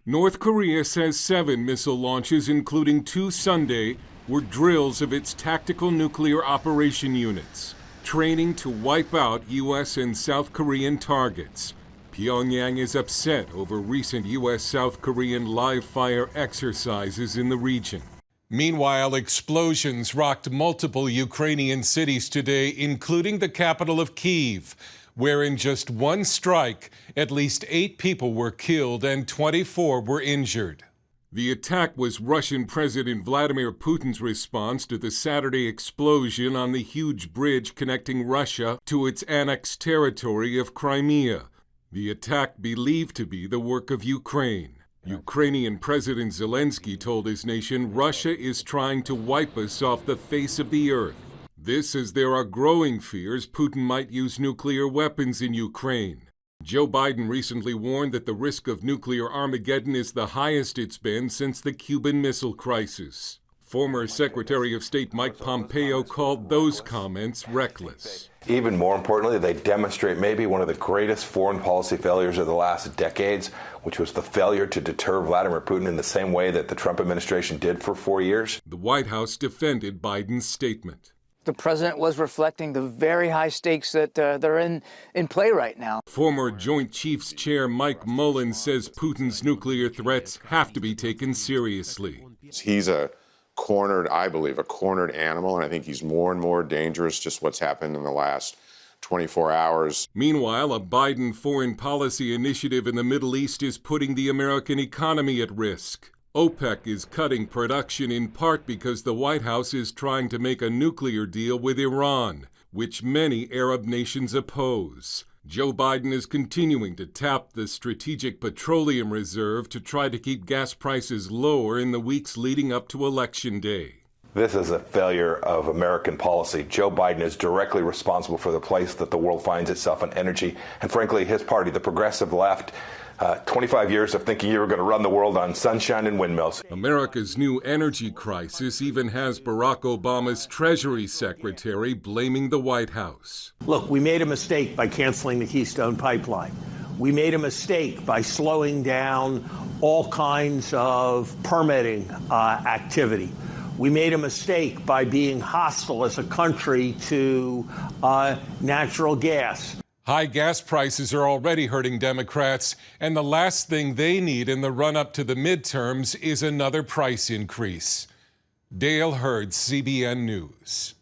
North Korea says 7 missile launches, including 2 Sunday, were drills of its tactical nuclear operation units, training to wipe out U.S. and South Korean targets. Pyongyang is upset over recent U.S. South Korean live-fire exercises in the region. Meanwhile, explosions rocked multiple Ukrainian cities today, including the capital of Kyiv, where in just one strike, at least 8 people were killed and 24 were injured. The attack was Russian President Vladimir Putin's response to the Saturday explosion on the huge bridge connecting Russia to its annexed territory of Crimea. The attack believed to be the work of Ukraine. Ukrainian President Zelensky told his nation Russia is trying to wipe us off the face of the earth. This as there are growing fears Putin might use nuclear weapons in Ukraine. Joe Biden recently warned that the risk of nuclear Armageddon is the highest it's been since the Cuban Missile Crisis. Former Secretary of State Mike Pompeo called those comments reckless. Even more importantly, they demonstrate maybe one of the greatest foreign policy failures of the last decades, which was the failure to deter Vladimir Putin in the same way that the Trump administration did for 4 years. The White House defended Biden's statement. The president was reflecting the very high stakes that are in play right now. Former Joint Chiefs Chair Mike Mullen says Putin's nuclear threats have to be taken seriously. He's I believe, a cornered animal, and I think he's more and more dangerous, just what's happened in the last 24 hours. Meanwhile, a Biden foreign policy initiative in the Middle East is putting the American economy at risk. OPEC is cutting production in part because the White House is trying to make a nuclear deal with Iran, which many Arab nations oppose. Joe Biden is continuing to tap the Strategic Petroleum Reserve to try to keep gas prices lower in the weeks leading up to Election Day. This is a failure of American policy. Joe Biden is directly responsible for the place that the world finds itself in energy. And frankly, his party, the progressive left, 25 years of thinking you were going to run the world on sunshine and windmills. America's new energy crisis even has Barack Obama's Treasury Secretary blaming the White House. Look, we made a mistake by canceling the Keystone Pipeline. We made a mistake by slowing down all kinds of permitting activity. We made a mistake by being hostile as a country to natural gas. High gas prices are already hurting Democrats, and the last thing they need in the run-up to the midterms is another price increase. Dale Hurd, CBN News.